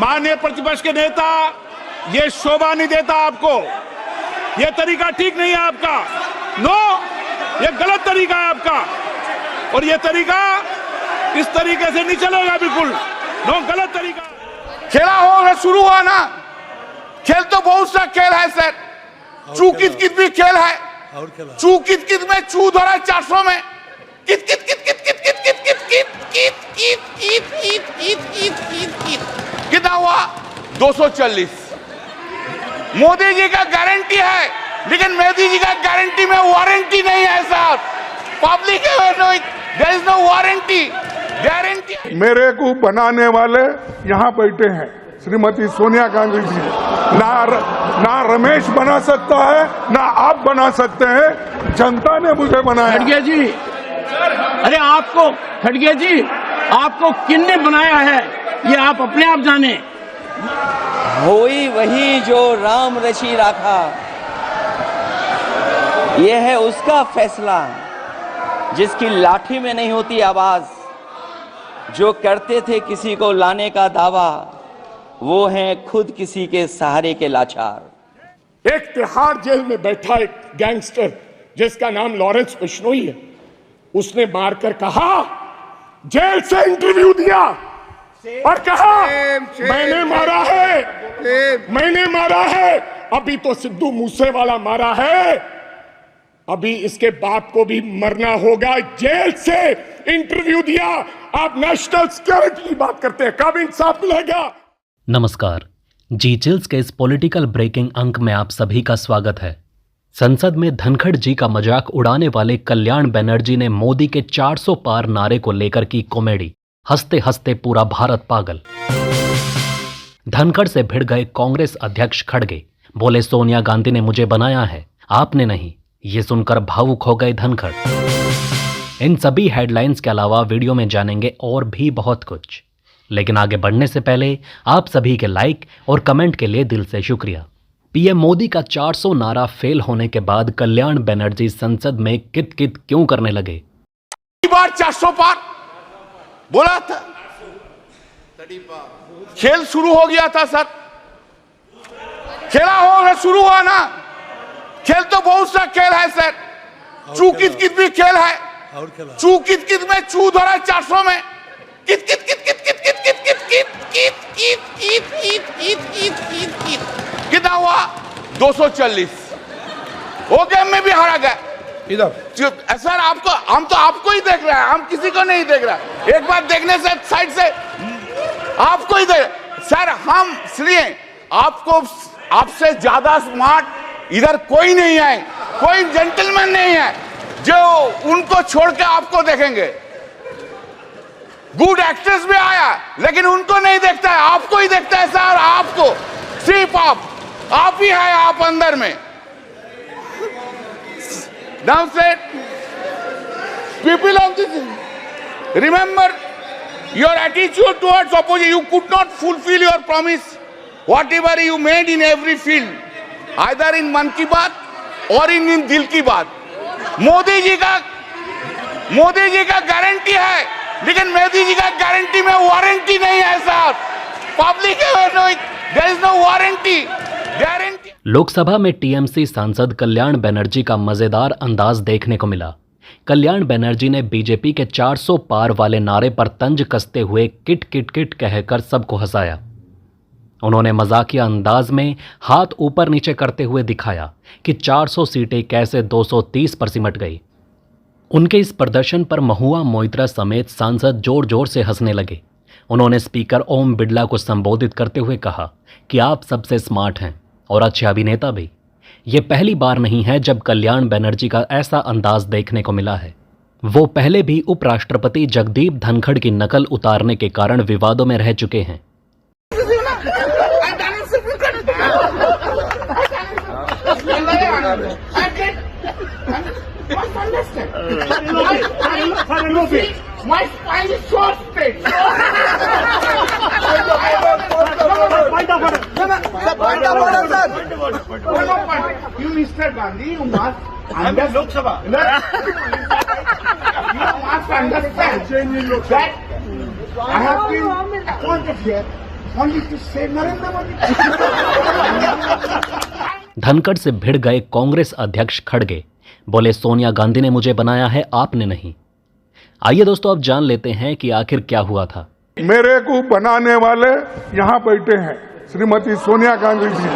माननीय प्रतिपक्ष के नेता, ये शोभा नहीं देता आपको, ये तरीका ठीक नहीं है आपका। नो, ये गलत तरीका है आपका, और ये तरीका इस तरीके से नहीं चलेगा बिल्कुल। नो, गलत तरीका। खेला होगा, शुरू हुआ ना। खेल तो बहुत सा खेल है सर, चू कित कित भी खेल है। चू कित कित में चू धरा 400 में कित कित कित कित कित कित कित कित कित कित कित कित कित कित कित कित कित कितना हुआ? 240। मोदी जी का गारंटी है, लेकिन मोदी जी का गारंटी में वारंटी नहीं है साहब। Public there is no warranty, guarantee. मेरे को बनाने वाले यहाँ बैठे हैं, श्रीमती सोनिया गांधी जी। ना रमेश बना सकता है, ना आप बना सकते हैं, जनता ने मुझे बनाया। खड़गे जी, अरे आपको खड़गे जी, आपको किसने बनाया है ये आप अपने आप जाने। होई वही जो राम रची राखा, ये है उसका फैसला जिसकी लाठी में नहीं होती आवाज। जो करते थे किसी को लाने का दावा, वो हैं खुद किसी के सहारे के लाचार। एक तिहाड़ जेल में बैठा एक गैंगस्टर जिसका नाम लॉरेंस बिश्नोई है, उसने मारकर कहा, जेल से इंटरव्यू दिया और कहा मैंने मारा है, मैंने मारा है। अभी तो सिद्धू मूसेवाला मारा है, अभी इसके बाप को भी मरना होगा। जेल से इंटरव्यू दिया, आप नेशनल सिक्योरिटी की बात करते हैं, कब इंसाफ मिलेगा? नमस्कार, जी चिल्स के इस पॉलिटिकल ब्रेकिंग अंक में आप सभी का स्वागत है। संसद में धनखड़ जी का मजाक उड़ाने वाले कल्याण बनर्जी ने मोदी के 400 पार नारे को लेकर की कॉमेडी। हंसते हंसते पूरा भारत पागल। धनखड़ से भिड़ गए कांग्रेस अध्यक्ष खड़गे, बोले सोनिया गांधी ने मुझे बनाया है, आपने नहीं। ये सुनकर भावुक हो गए धनखड़। इन सभी हेडलाइंस के अलावा वीडियो में जानेंगे और भी बहुत कुछ, लेकिन आगे बढ़ने से पहले आप सभी के लाइक और कमेंट के लिए दिल से शुक्रिया। पीएम मोदी का 400 नारा फेल होने के बाद कल्याण बनर्जी संसद में कित कित क्यों करने लगे? बार 400 पार बोला था, खेल शुरू हो गया था सर। खेला होगा, शुरू हुआ ना। खेल तो बहुत सा खेल है सर, चू कित कित भी खेल है। चू कित कित में चू धरा 400 में कित कित कित कित कित कित कित कित कित कित कित कित कित कित कित कित कित कितना हुआ? 240। वो गेम में भी हारा गया। इधर सर आपको, हम तो आपको ही देख रहे हैं, हम किसी को नहीं देख रहे। एक बार देखने से साइड से आपको ही देख सर। हम इसलिए आपको, आपसे ज्यादा स्मार्ट इधर कोई नहीं है, कोई जेंटलमैन नहीं है जो उनको छोड़ के आपको देखेंगे। गुड एक्टर्स भी आया, लेकिन उनको नहीं देखता है, आपको ही देखता है सर। आपको सिर्फ आप ही है, आप अंदर में। Now said, people of this, remember your attitude towards opposition. You could not fulfill your promise, whatever you made in every field, either in मन की बात और in दिल की बात। मोदी जी का गारंटी है, लेकिन मोदी जी का गारंटी में वारंटी नहीं है साहब। Public there is no warranty, guarantee. Lok Sabha में टीएमसी सांसद कल्याण बनर्जी का मजेदार अंदाज देखने को मिला। कल्याण बनर्जी ने बीजेपी के 400 पार वाले नारे पर तंज कसते हुए किट किट किट कहकर सबको हंसाया। उन्होंने मजाकिया अंदाज में हाथ ऊपर नीचे करते हुए दिखाया कि 400 सीटें कैसे 230 पर सिमट गई। उनके इस प्रदर्शन पर महुआ मोइत्रा समेत सांसद जोर जोर से हंसने लगे। उन्होंने स्पीकर ओम बिड़ला को संबोधित करते हुए कहा कि आप सबसे स्मार्ट हैं और अच्छे अभिनेता भी। ये पहली बार नहीं है जब कल्याण बनर्जी का ऐसा अंदाज देखने को मिला है। वो पहले भी उपराष्ट्रपति जगदीप धनखड़ की नकल उतारने के कारण विवादों में रह चुके हैं। My spine is so straight. You, Mr. Gandhi, you must understand. Lok Sabha. You must understand that I have been appointed here only to say Narendra Modi. Dhankhar से भिड़ गए कांग्रेस अध्यक्ष खड़गे, बोले सोनिया गांधी ने मुझे बनाया है, आपने नहीं। आइए दोस्तों अब जान लेते हैं कि आखिर क्या हुआ था। मेरे को बनाने वाले यहाँ बैठे हैं, श्रीमती सोनिया गांधी जी।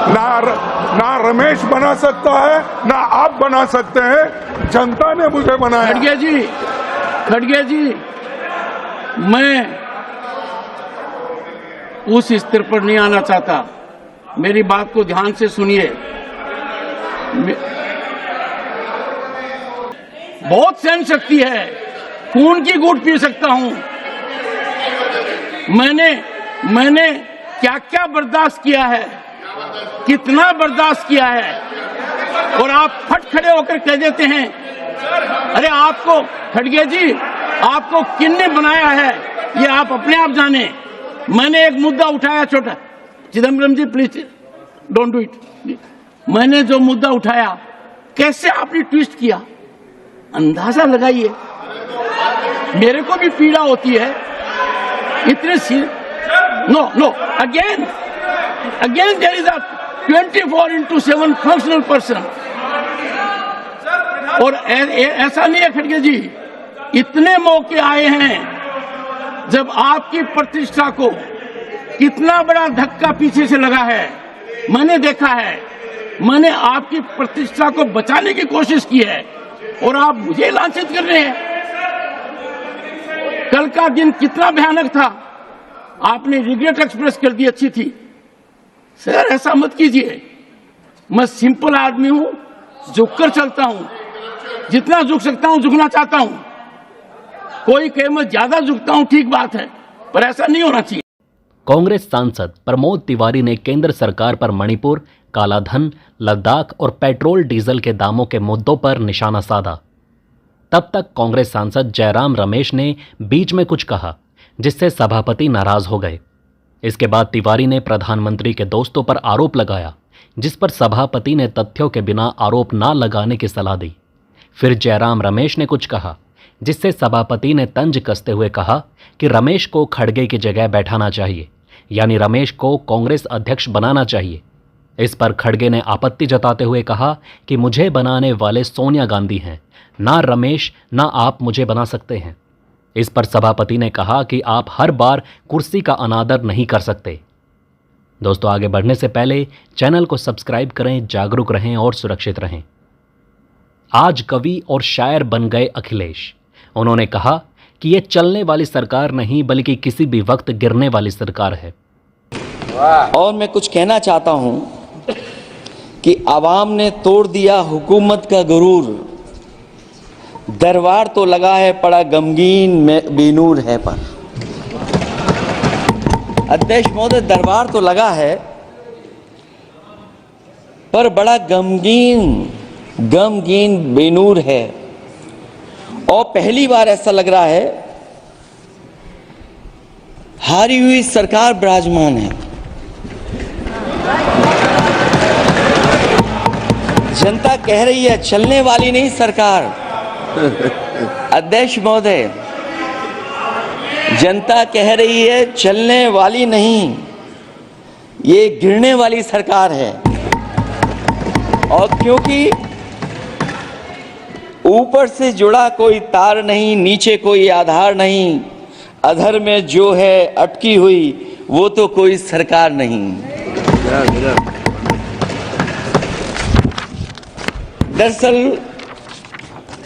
ना रमेश बना सकता है, ना आप बना सकते हैं, जनता ने मुझे बनाया। खड़गे जी, मैं उस स्तर पर नहीं आना चाहता। मेरी बात को ध्यान से सुनिए। बहुत सहन शक्ति है, खून की घूंट पी सकता हूं। मैंने क्या क्या बर्दाश्त किया है, कितना बर्दाश्त किया है, और आप फट खड़े होकर कह देते हैं अरे आपको खड़गे जी, आपको किसने बनाया है ये आप अपने आप जाने। मैंने एक मुद्दा उठाया छोटा, चिदम्बरम जी प्लीज डोंट डू इट। मैंने जो मुद्दा उठाया कैसे आपने ट्विस्ट किया, अंदाजा लगाइए। मेरे को भी पीड़ा होती है इतने सी। No again there is a 24/7 functional person. और ऐसा नहीं है खड़गे जी, इतने मौके आए हैं जब आपकी प्रतिष्ठा को कितना बड़ा धक्का पीछे से लगा है, मैंने देखा है। मैंने आपकी प्रतिष्ठा को बचाने की कोशिश की है और आप मुझे लांछित कर रहे हैं। कल का दिन कितना भयानक था, आपने रिग्रेट एक्सप्रेस कर दी, अच्छी थी। सर ऐसा मत कीजिए, मैं सिंपल आदमी हूं, झुककर चलता हूं, जितना झुक सकता हूं झुकना चाहता हूं। कोई कहे मैं ज्यादा झुकता हूं, ठीक बात है, पर ऐसा नहीं होना चाहिए। कांग्रेस सांसद प्रमोद तिवारी ने केंद्र सरकार पर मणिपुर, कालाधन, लद्दाख और पेट्रोल डीजल के दामों के मुद्दों पर निशाना साधा। तब तक कांग्रेस सांसद जयराम रमेश ने बीच में कुछ कहा जिससे सभापति नाराज हो गए। इसके बाद तिवारी ने प्रधानमंत्री के दोस्तों पर आरोप लगाया, जिस पर सभापति ने तथ्यों के बिना आरोप ना लगाने की सलाह दी। फिर जयराम रमेश ने कुछ कहा जिससे सभापति ने तंज कसते हुए कहा कि रमेश को खड़गे की जगह बैठाना चाहिए, यानी रमेश को कांग्रेस अध्यक्ष बनाना चाहिए। इस पर खड़गे ने आपत्ति जताते हुए कहा कि मुझे बनाने वाले सोनिया गांधी हैं, ना रमेश, ना आप मुझे बना सकते हैं। इस पर सभापति ने कहा कि आप हर बार कुर्सी का अनादर नहीं कर सकते। दोस्तों आगे बढ़ने से पहले चैनल को सब्सक्राइब करें, जागरूक रहें और सुरक्षित रहें। आज कवि और शायर बन गए अखिलेश। उन्होंने कहा कि ये चलने वाली सरकार नहीं बल्कि किसी भी वक्त गिरने वाली सरकार है। और मैं कुछ कहना चाहता हूं कि आवाम ने तोड़ दिया हुकूमत का गुरूर, दरबार तो लगा है पड़ा गमगीन में बेनूर है। पर अध्यक्ष महोदय, दरबार तो लगा है पर बड़ा गमगीन बेनूर है। और पहली बार ऐसा लग रहा है हारी हुई सरकार विराजमान है। जनता कह रही है चलने वाली नहीं सरकार। अध्यक्ष महोदय, जनता कह रही है चलने वाली नहीं, ये गिरने वाली सरकार है। और क्योंकि ऊपर से जुड़ा कोई तार नहीं, नीचे कोई आधार नहीं, अधर में जो है अटकी हुई वो तो कोई सरकार नहीं। दरअसल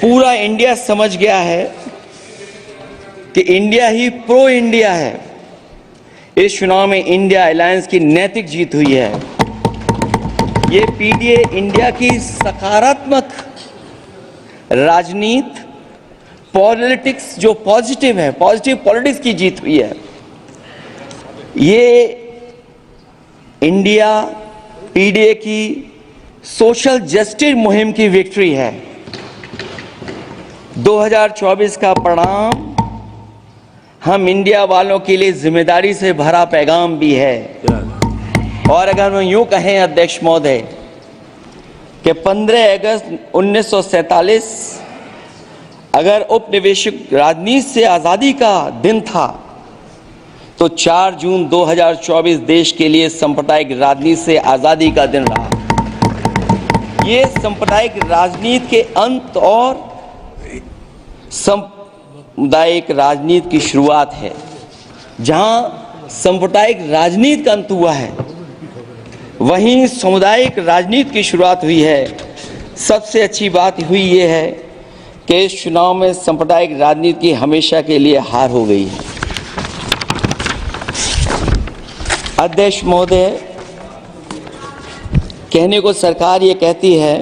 पूरा इंडिया समझ गया है कि इंडिया ही प्रो इंडिया है। इस चुनाव में इंडिया अलायंस की नैतिक जीत हुई है। ये पीडीए इंडिया की सकारात्मक राजनीति, पॉलिटिक्स जो पॉजिटिव है, पॉजिटिव पॉलिटिक्स की जीत हुई है। ये इंडिया पीडीए की सोशल जस्टिस मुहिम की विक्ट्री है। 2024 का परिणाम हम इंडिया वालों के लिए जिम्मेदारी से भरा पैगाम भी है। और अगर हम यूं कहें अध्यक्ष महोदय कि 15 अगस्त 1947 अगर उपनिवेशिक राजनीति से आज़ादी का दिन था तो 4 जून 2024 देश के लिए सांप्रदायिक राजनीति से आजादी का दिन रहा। ये सांप्रदायिक राजनीति के अंत और सामुदायिक राजनीति की शुरुआत है। जहां सांप्रदायिक राजनीति का अंत हुआ है, वहीं सामुदायिक राजनीति की शुरुआत हुई है। सबसे अच्छी बात हुई ये है कि इस चुनाव में सांप्रदायिक राजनीति की हमेशा के लिए हार हो गई है। अध्यक्ष महोदय, कहने को सरकार ये कहती है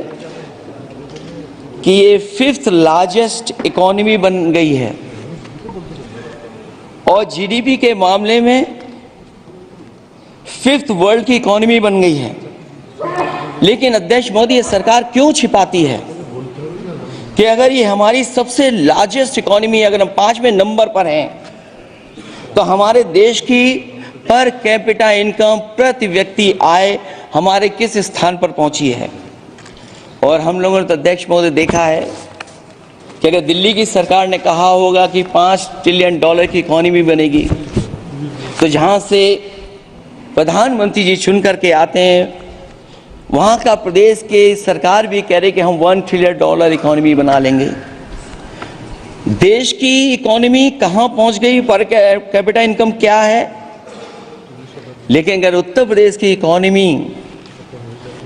कि ये 5th लार्जेस्ट इकोनॉमी बन गई है और जीडीपी के मामले में 5th वर्ल्ड की इकोनॉमी बन गई है। लेकिन अध्यक्ष मोदी, ये सरकार क्यों छिपाती है कि अगर ये हमारी सबसे लार्जेस्ट इकोनॉमी, अगर हम 5वें नंबर पर हैं, तो हमारे देश की पर कैपिटा इनकम, प्रति व्यक्ति आय हमारे किस स्थान पर पहुंची है। और हम लोगों ने तो अध्यक्ष महोदय देखा है कि अगर दिल्ली की सरकार ने कहा होगा कि $5 ट्रिलियन की इकोनॉमी बनेगी, तो जहां से प्रधानमंत्री जी चुन करके आते हैं, वहां का प्रदेश के सरकार भी कह रहे कि हम $1 ट्रिलियन इकोनॉमी बना लेंगे। देश की इकोनॉमी कहां पहुंच गई, पर कैपिटा इनकम क्या है। लेकिन अगर उत्तर प्रदेश की इकोनॉमी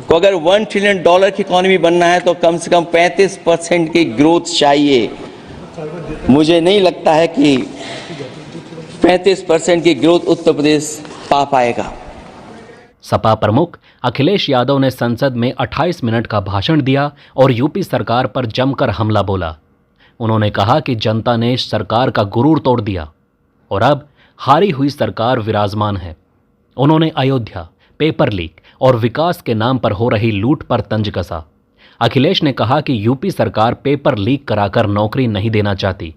को अगर $1 ट्रिलियन की इकोनॉमी बनना है, तो कम से कम 35% की ग्रोथ चाहिए। मुझे नहीं लगता है कि 35% की ग्रोथ उत्तर प्रदेश पा पाएगा। सपा प्रमुख अखिलेश यादव ने संसद में 28 मिनट का भाषण दिया और यूपी सरकार पर जमकर हमला बोला। उन्होंने कहा कि जनता ने सरकार का गुरूर तोड़ दिया और अब हारी हुई सरकार विराजमान है। उन्होंने अयोध्या, पेपर लीक और विकास के नाम पर हो रही लूट पर तंज कसा। अखिलेश ने कहा कि यूपी सरकार पेपर लीक कराकर नौकरी नहीं देना चाहती।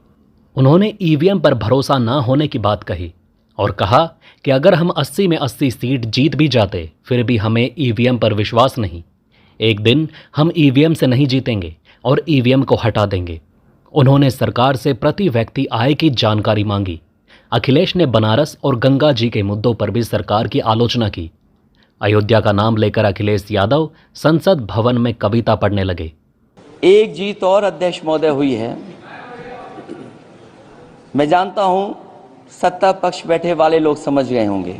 उन्होंने ईवीएम पर भरोसा न होने की बात कही और कहा कि अगर हम 80 में 80 सीट जीत भी जाते, फिर भी हमें ईवीएम पर विश्वास नहीं। एक दिन हम ईवीएम से नहीं जीतेंगे और ईवीएम को हटा देंगे। उन्होंने सरकार से प्रति व्यक्ति आय की जानकारी मांगी। अखिलेश ने बनारस और गंगा जी के मुद्दों पर भी सरकार की आलोचना की। अयोध्या का नाम लेकर अखिलेश यादव संसद भवन में कविता पढ़ने लगे। एक जीत और अध्यक्ष महोदय हुई है। मैं जानता हूं सत्ता पक्ष बैठे वाले लोग समझ गए होंगे।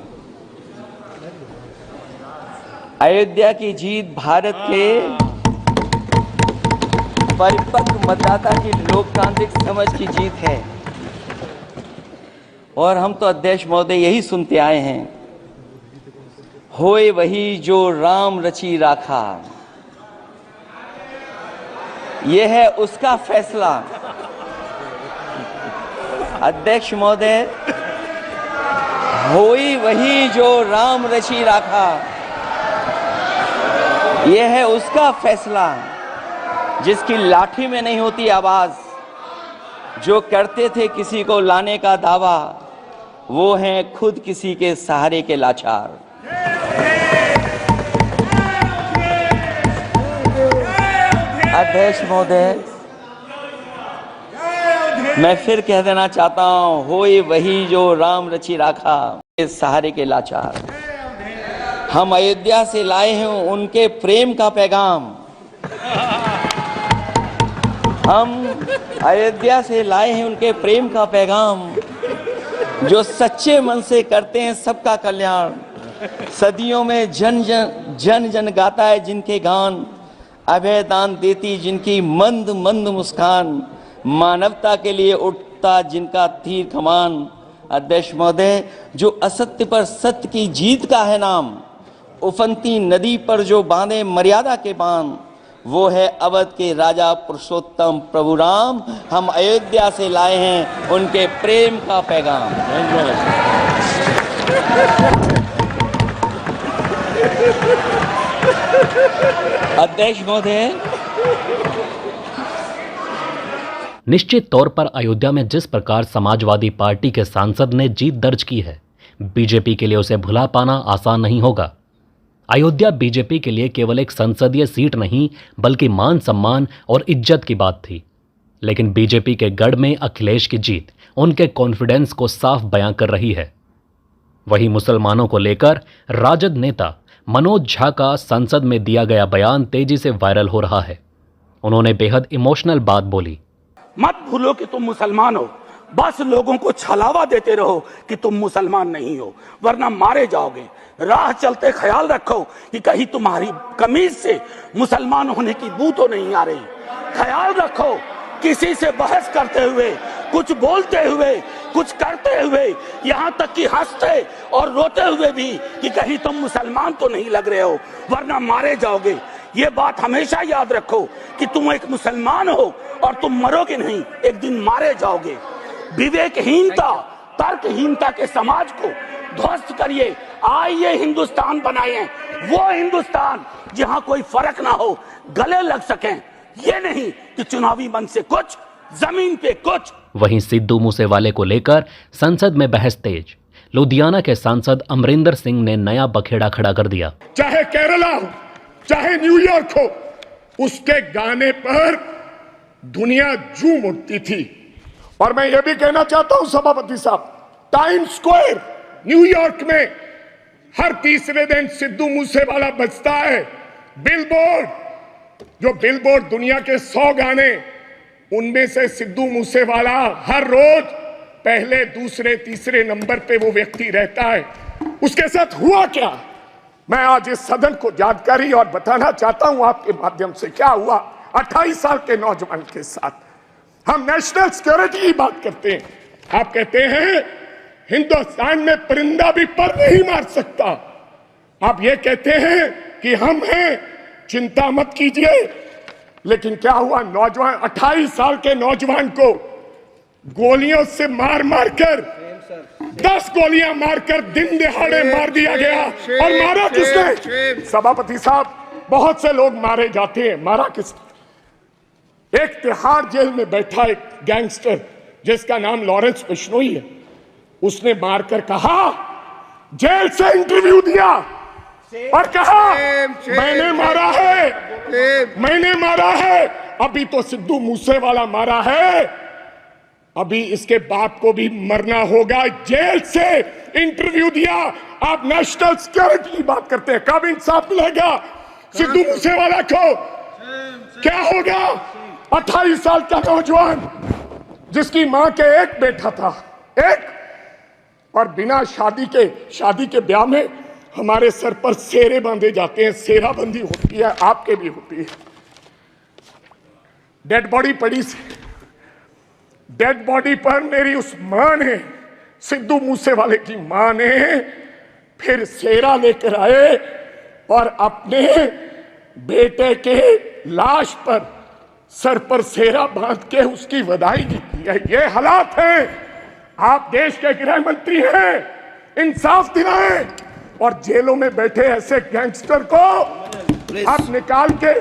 अयोध्या की जीत भारत के परिपक्व मतदाता की लोकतांत्रिक समझ की जीत है। और हम तो अध्यक्ष महोदय यही सुनते आए हैं, होए वही जो राम रची राखा, यह है उसका फैसला। अध्यक्ष महोदय, होई वही जो राम रची राखा, यह है उसका फैसला, जिसकी लाठी में नहीं होती आवाज, जो करते थे किसी को लाने का दावा, वो हैं खुद किसी के सहारे के लाचार। अध्यक्ष महोदय, मैं फिर कह देना चाहता हूं, होए वही जो राम रची राखा, इस सहारे के लाचार। हम अयोध्या से लाए हैं उनके प्रेम का पैगाम। हम अयोध्या से लाए हैं उनके प्रेम का पैगाम, जो सच्चे मन से करते हैं सबका कल्याण। सदियों में जन जन गाता है जिनके गान, अभय दान देती जिनकी मंद मंद मुस्कान, मानवता के लिए उठता जिनका तीर कमान। अध्यक्ष महोदय, जो असत्य पर सत्य की जीत का है नाम, उफनती नदी पर जो बांधे मर्यादा के बांध, वो है अवध के राजा पुरुषोत्तम प्रभु राम। हम अयोध्या से लाए हैं उनके प्रेम का पैगाम। अध्यक्ष महोदय, निश्चित तौर पर अयोध्या में जिस प्रकार समाजवादी पार्टी के सांसद ने जीत दर्ज की है, बीजेपी के लिए उसे भुला पाना आसान नहीं होगा। अयोध्या बीजेपी के लिए केवल एक संसदीय सीट नहीं, बल्कि मान सम्मान और इज्जत की बात थी। लेकिन बीजेपी के गढ़ में अखिलेश की जीत उनके कॉन्फिडेंस को साफ बयां कर रही है। वहीं मुसलमानों को लेकर राजद नेता मनोज झा का संसद में दिया गया बयान तेजी से वायरल हो रहा है। उन्होंने बेहद इमोशनल बात बोली। मत भूलो कि तुम मुसलमान हो, बस लोगों को छलावा देते रहो कि तुम मुसलमान नहीं हो, वरना मारे जाओगे। राह चलते ख्याल रखो कि कहीं तुम्हारी कमीज से मुसलमान होने की बू तो नहीं आ रही। ख्याल रखो किसी से बहस करते हुए, कुछ बोलते हुए, कुछ करते हुए, यहाँ तक कि हंसते और रोते हुए भी कि कहीं तुम मुसलमान तो नहीं लग रहे हो, वरना मारे जाओगे। ये बात हमेशा याद रखो कि तुम एक मुसलमान हो और तुम मरोगे नहीं, एक दिन मारे जाओगे। विवेकहीनता, तर्कहीनता के समाज को ध्वस्त करिए। आइए हिंदुस्तान बनाए, वो हिंदुस्तान जहां कोई फर्क ना हो, गले लग सकें। ये नहीं कि चुनावी मंच से कुछ, जमीन पे कुछ। वहीं सिद्धू मूसेवाले को लेकर संसद में बहस तेज। लुधियाना के सांसद अमरिंदर सिंह ने नया बखेड़ा खड़ा कर दिया। चाहे केरला हो, चाहे न्यूयॉर्क हो, उसके गाने पर दुनिया झूम उठती थी। और मैं ये भी कहना चाहता हूं सभापति साहब, टाइम्स स्क्वायर न्यूयॉर्क में हर तीसरे दिन सिद्धू मूसेवाला बजता है। बिलबोर्ड, जो बिलबोर्ड दुनिया के 100 गाने, उनमें से सिद्धू मूसेवाला हर रोज पहले, दूसरे, तीसरे नंबर पे वो व्यक्ति रहता है। उसके साथ हुआ क्या, मैं आज इस सदन को जानकारी और बताना चाहता हूं आपके माध्यम से। क्या हुआ 28 साल के नौजवान के साथ। हम नेशनल सिक्योरिटी की बात करते हैं, आप कहते हैं हिंदुस्तान में परिंदा भी पर नहीं मार सकता। आप ये कहते हैं कि हम हैं, चिंता मत कीजिए। लेकिन क्या हुआ, नौजवान 28 साल के नौजवान को गोलियों से मार मार कर, 10 गोलियां मारकर दिन दिहाड़े मार दिया गया। और मारा किसने? सभापति साहब, बहुत से लोग मारे जाते हैं, मारा किसने? एक तिहाड़ जेल में बैठा एक गैंगस्टर जिसका नाम लॉरेंस बिश्नोई है, उसने मारकर कहा, जेल से इंटरव्यू दिया और कहा मैंने मारा है, मैंने मारा है। अभी तो सिद्धू मूसेवाला मारा है, अभी इसके बाप को भी मरना होगा। जेल से इंटरव्यू दिया। आप नेशनल सिक्योरिटी की बात करते हैं, कब इंसाफ मिलेगा सिद्धू मूसेवाला को? क्या होगा? 28 साल का नौजवान जिसकी मां के एक बेटा था, एक, और बिना शादी के ब्याह में हमारे सर पर सेरे बांधे जाते हैं, सेराबंदी होती है, आपके भी होती है। डेड बॉडी पड़ी, डेड बॉडी पर मेरी उस मां ने, सिद्धू मूसेवाले की मां ने फिर सेरा लेकर आए और अपने बेटे के लाश पर, सर पर सेरा बांध के उसकी विदाई की है। ये हालात हैं। आप देश के गृह मंत्री हैं, इंसाफ दिलाएं और जेलों में बैठे ऐसे गैंगस्टर को आप निकाल के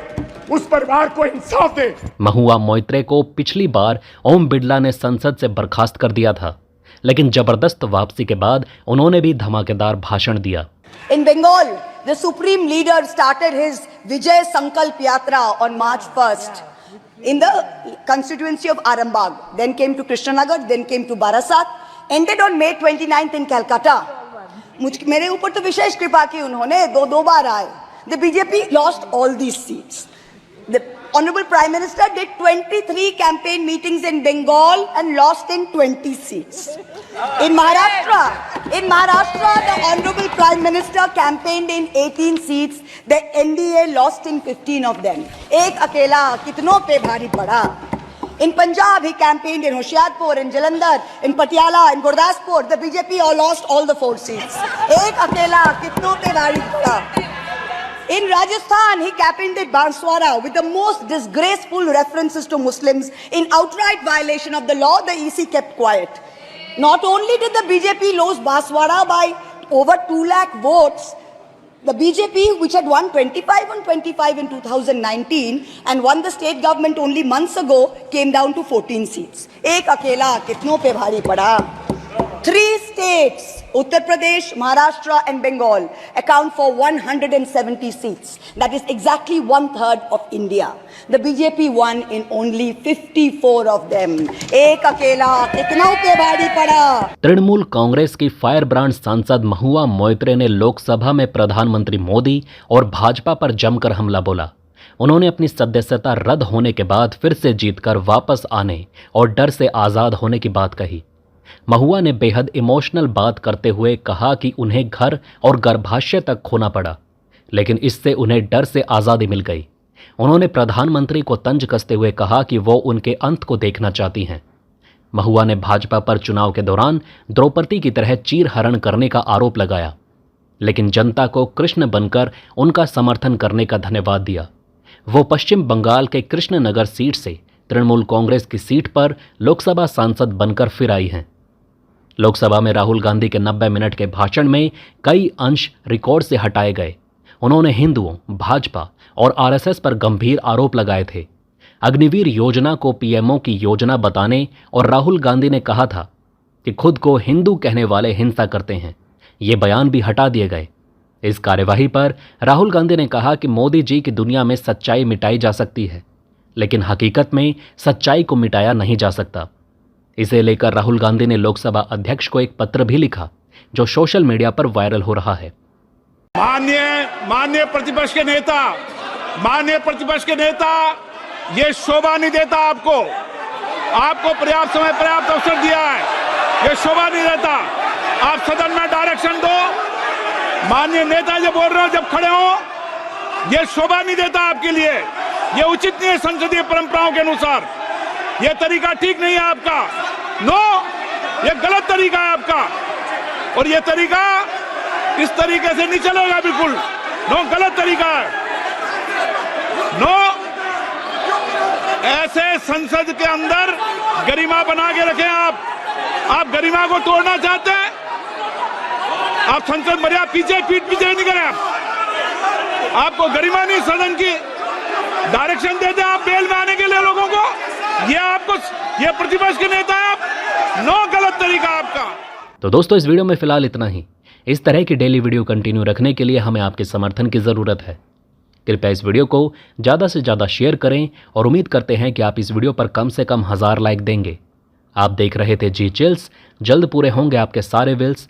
उस परिवार को इंसाफ दें। महुआ मोइत्रे को पिछली बार ओम बिड़ला ने संसद से बर्खास्त कर दिया था, लेकिन जबरदस्त वापसी के बाद उन्होंने भी धमाकेदार भाषण दिया। In Bengal, the supreme leader started his Vijay Sankalp Yatra on March 1st in the constituency of Arambagh, then came to Krishnanagar, then came to Barasat, ended on May 29th in Calcutta. मेरे ऊपर तो विशेष कृपा की उन्होंने, दो बार आए। The BJP lost all these seats. The Honorable Prime Minister did 23 campaign meetings in Bengal and lost in 20 seats. In Maharashtra, the Honorable Prime Minister campaigned in 18 seats. The NDA lost in 15 of them. एक अकेला कितनों पे भारी पड़ा। In Punjab, he campaigned in Hoshiarpur, in Jalandhar, in Patiala, in Gurdaspur. The BJP lost all the 4 seats. एक अकेला कितनों पे भारी पड़ा। In Rajasthan, he campaigned at Banswara with the most disgraceful references to Muslims. In outright violation of the law, the EC kept quiet. Not only did the BJP lose Banswara by over 2 lakh votes, the BJP, which had won 25 on 25 in 2019 and won the state government only months ago, came down to 14 seats. एक अकेला कितनों पे भारी पड़ा। 3 states Uttar Pradesh, Maharashtra and Bengal account for 170 seats. That is exactly 1/3 of India. The BJP won in only 54 of them. एक अकेला कितनों पे भारी पड़ा? तृणमूल कांग्रेस की फायर ब्रांड सांसद महुआ मोइत्रे ने लोकसभा में प्रधानमंत्री मोदी और भाजपा पर जमकर हमला बोला। उन्होंने अपनी सदस्यता रद्द होने के बाद फिर से जीतकर वापस आने और डर से आज़ाद होने की बात कही। महुआ ने बेहद इमोशनल बात करते हुए कहा कि उन्हें घर और गर्भाशय तक खोना पड़ा, लेकिन इससे उन्हें डर से आज़ादी मिल गई। उन्होंने प्रधानमंत्री को तंज कसते हुए कहा कि वो उनके अंत को देखना चाहती हैं। महुआ ने भाजपा पर चुनाव के दौरान द्रौपदी की तरह चीरहरण करने का आरोप लगाया, लेकिन जनता को कृष्ण बनकर उनका समर्थन करने का धन्यवाद दिया। वो पश्चिम बंगाल के कृष्णनगर सीट से तृणमूल कांग्रेस की सीट पर लोकसभा सांसद बनकर फिर आई हैं। लोकसभा में राहुल गांधी के 90 मिनट के भाषण में कई अंश रिकॉर्ड से हटाए गए। उन्होंने हिंदुओं, भाजपा और आरएसएस पर गंभीर आरोप लगाए थे। अग्निवीर योजना को पीएमओ की योजना बताने और राहुल गांधी ने कहा था कि खुद को हिंदू कहने वाले हिंसा करते हैं। ये बयान भी हटा दिए गए। इस कार्यवाही पर राहुल गांधी ने कहा कि मोदी जी की दुनिया में सच्चाई मिटाई जा सकती है, लेकिन हकीकत में सच्चाई को मिटाया नहीं जा सकता। इसे लेकर राहुल गांधी ने लोकसभा अध्यक्ष को एक पत्र भी लिखा, जो सोशल मीडिया पर वायरल हो रहा है। माननीय प्रतिपक्ष के नेता, ये शोभा नहीं देता आपको पर्याप्त समय, पर्याप्त अवसर दिया है। ये शोभा नहीं देता। आप सदन में डायरेक्शन दो। माननीय नेता जो बोल रहे हो, जब खड़े हो, ये शोभा नहीं देता आपके लिए। ये उचित नहीं है संसदीय परंपराओं के अनुसार। ये तरीका ठीक नहीं है आपका। नो, ये गलत तरीका है आपका, और ये तरीका इस तरीके से नहीं चलेगा बिल्कुल। नो, गलत तरीका है। नो, ऐसे संसद के अंदर गरिमा बना के रखें आप गरिमा को तोड़ना चाहते हैं। आप संसद मर्यादा पीठ पीछे नहीं करें। आपको गरिमा नहीं, सदन की डायरेक्शन देते आप बेल में आने के लिए लोगों को। ये प्रतिपक्ष के नेता है आप। नो, गलत तरीका आपका। तो दोस्तों, इस वीडियो में फिलहाल इतना ही। इस तरह की डेली वीडियो कंटिन्यू रखने के लिए हमें आपके समर्थन की ज़रूरत है। कृपया इस वीडियो को ज़्यादा से ज़्यादा शेयर करें और उम्मीद करते हैं कि आप इस वीडियो पर कम से कम 1000 लाइक देंगे। आप देख रहे थे जी चिल्स। जल्द पूरे होंगे आपके सारे विल्स।